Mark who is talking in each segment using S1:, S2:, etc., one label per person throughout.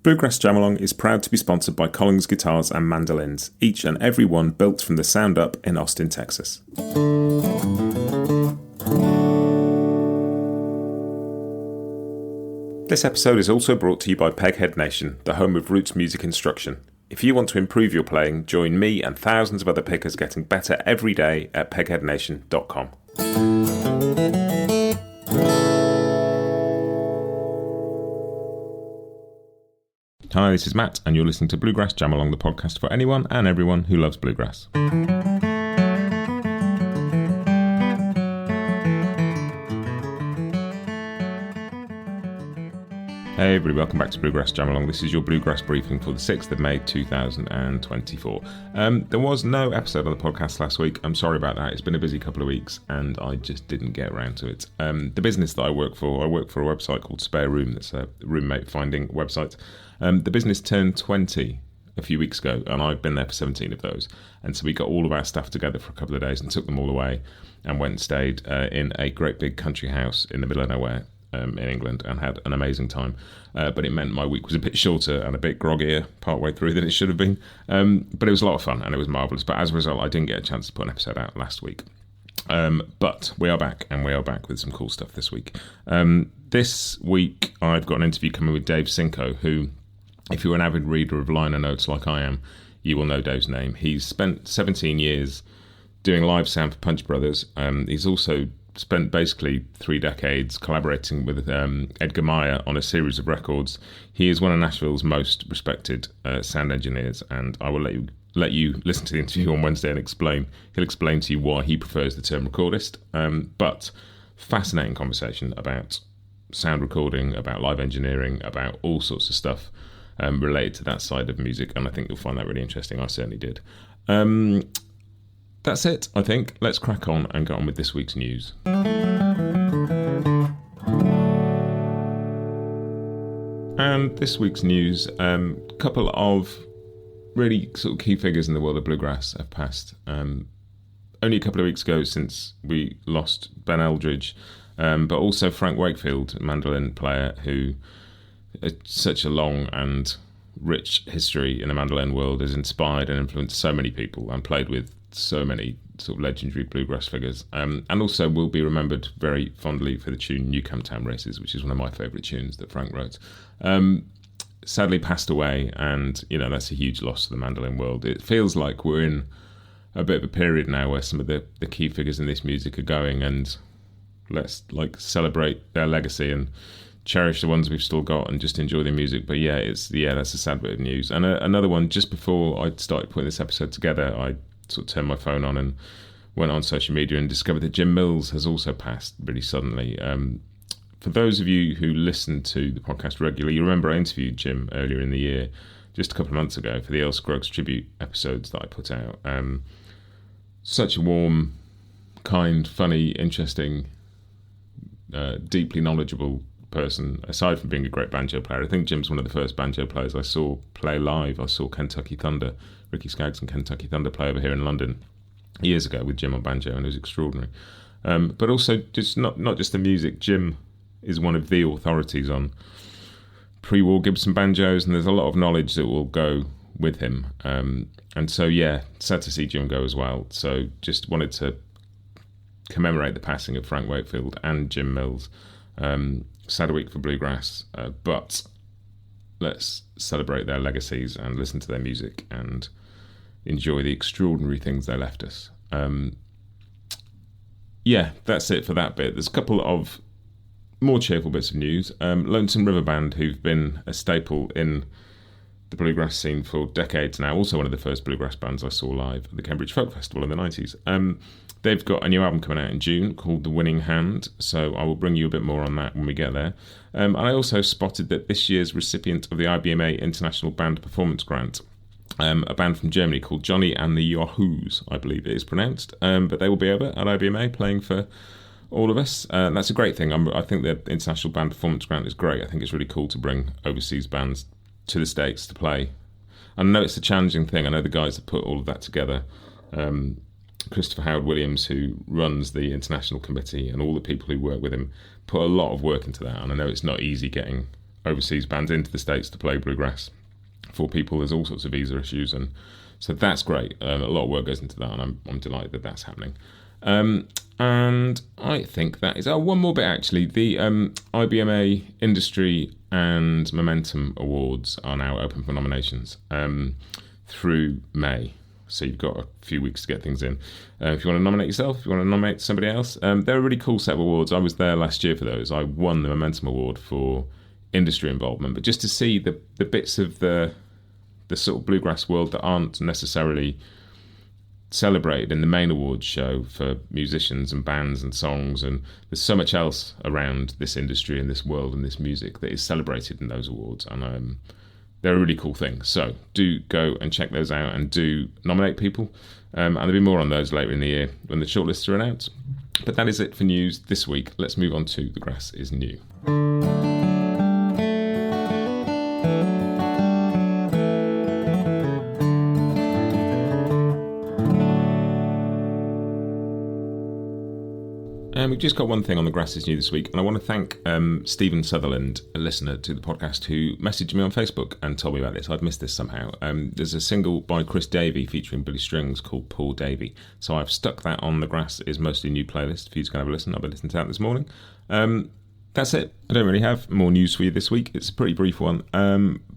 S1: Bluegrass Jam Along is proud to be sponsored by Collins Guitars and Mandolins, each and every one built from the sound up in Austin, Texas. This episode is also brought to you by Peghead Nation, the home of roots music instruction. If you want to improve your playing, join me and thousands of other pickers getting better every day at pegheadnation.com. Hi, this is Matt, and you're listening to Bluegrass Jam Along, the podcast for anyone and everyone who loves bluegrass. Hey everybody, welcome back to Bluegrass Jam Along. This is your Bluegrass Briefing for the 6th of May 2024. There was no episode on the podcast last week. I'm sorry about that. It's been a busy couple of weeks and I just didn't get around to it. The business that I work for a website called Spare Room. That's a roommate finding website. The business turned 20 a few weeks ago and I've been there for 17 of those. And so we got all of our staff together for a couple of days and took them all away and went and stayed in a great big country house in the middle of nowhere. In England, and had an amazing time, but it meant my week was a bit shorter and a bit groggier partway through than it should have been, but it was a lot of fun and it was marvellous. But as a result, I didn't get a chance to put an episode out last week, but we are back, and we are back with some cool stuff this week. This week I've got an interview coming with Dave Cinco, who, if you're an avid reader of liner notes like I am, you will know Dave's name. He's spent 17 years doing live sound for Punch Brothers. He's also spent basically 3 decades collaborating with Edgar Meyer on a series of records. He is one of Nashville's most respected sound engineers, and I will let you listen to the interview on Wednesday and he'll explain to you why he prefers the term recordist. But fascinating conversation about sound recording, about live engineering, about all sorts of stuff related to that side of music, and I think you'll find that really interesting. I certainly did. That's it, I think. Let's crack on and get on with this week's news. And this week's news, a couple of really sort of key figures in the world of bluegrass have passed. Only a couple of weeks ago since we lost Ben Eldridge, but also Frank Wakefield, a mandolin player who has such a long and rich history in the mandolin world, has inspired and influenced so many people and played with so many sort of legendary bluegrass figures, and also will be remembered very fondly for the tune New Camptown Races, which is one of my favourite tunes that Frank wrote. Sadly passed away, and that's a huge loss to the mandolin world. It feels like we're in a bit of a period now where some of the key figures in this music are going, and let's celebrate their legacy and cherish the ones we've still got and just enjoy their music. But that's a sad bit of news. And another one, just before I started putting this episode together, I sort of turned my phone on and went on social media and discovered that Jim Mills has also passed really suddenly. For those of you who listen to the podcast regularly, you remember I interviewed Jim earlier in the year, just a couple of months ago, for the Earl Scruggs tribute episodes that I put out. Such a warm, kind, funny, interesting, deeply knowledgeable person. Aside from being a great banjo player, I think Jim's one of the first banjo players I saw play live. I saw Kentucky Thunder, Ricky Skaggs and Kentucky Thunder play over here in London years ago with Jim on banjo, and it was extraordinary. But also, just not just the music. Jim is one of the authorities on pre-war Gibson banjos, and there's a lot of knowledge that will go with him. And so, sad to see Jim go as well. So just wanted to commemorate the passing of Frank Wakefield and Jim Mills. Sad week for bluegrass, but let's celebrate their legacies and listen to their music and enjoy the extraordinary things they left us. That's it for that bit. There's a couple of more cheerful bits of news. Lonesome River Band, who've been a staple in the bluegrass scene for decades now, also one of the first bluegrass bands I saw live at the Cambridge Folk Festival in the 90s. They've got a new album coming out in June called The Winning Hand, so I will bring you a bit more on that when we get there. And I also spotted that this year's recipient of the IBMA International Band Performance Grant, a band from Germany called Johnny and the Yahoos, I believe it is pronounced, but they will be over at IBMA playing for all of us. That's a great thing. I think the International Band Performance Grant is great. I think it's really cool to bring overseas bands to the States to play. I know it's a challenging thing. I know the guys that put all of that together, Christopher Howard Williams, who runs the international committee, and all the people who work with him, put a lot of work into that. And I know it's not easy getting overseas bands into the States to play bluegrass for people. There's all sorts of visa issues, and so that's great. A lot of work goes into that, and I'm delighted that that's happening. And I think that is one more bit actually. The IBMA Industry and Momentum Awards are now open for nominations through May. So you've got a few weeks to get things in. If you want to nominate yourself, if you want to nominate somebody else, they're a really cool set of awards. I was there last year for those. I won the Momentum Award for industry involvement, but just to see the bits of the sort of bluegrass world that aren't necessarily celebrated in the main awards show for musicians and bands and songs, and there's so much else around this industry and this world and this music that is celebrated in those awards, and they're a really cool thing. So do go and check those out and do nominate people, and there'll be more on those later in the year when the shortlists are announced. But that is it for news this week. Let's move on to The Grass is New. We've just got one thing on The Grass is New this week, and I want to thank Stephen Sutherland, a listener to the podcast, who messaged me on Facebook and told me about this. I'd missed this somehow. There's a single by Chris Davey featuring Billy Strings called Paul Davey, so I've stuck that on The Grass is Mostly New playlist for you to go have a listen. I've been listening to that this morning. That's it. I don't really have more news for you this week. It's a pretty brief one,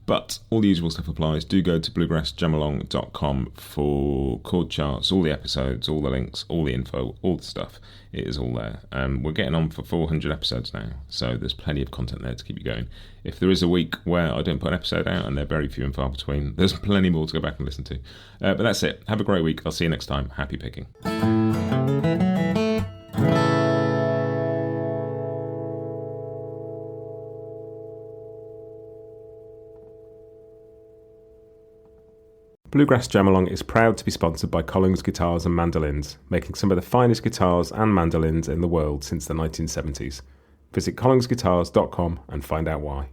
S1: but all the usual stuff applies. Do go to bluegrassjamalong.com for chord charts, all the episodes, all the links, all the info, all the stuff. It is all there. We're getting on for 400 episodes now, so there's plenty of content there to keep you going. If there is a week where I don't put an episode out, and they're very few and far between, there's plenty more to go back and listen to. But that's it. Have a great week. I'll see you next time. Happy picking.
S2: Bluegrass Jam Along is proud to be sponsored by Collings Guitars and Mandolins, making some of the finest guitars and mandolins in the world since the 1970s. Visit collingsguitars.com and find out why.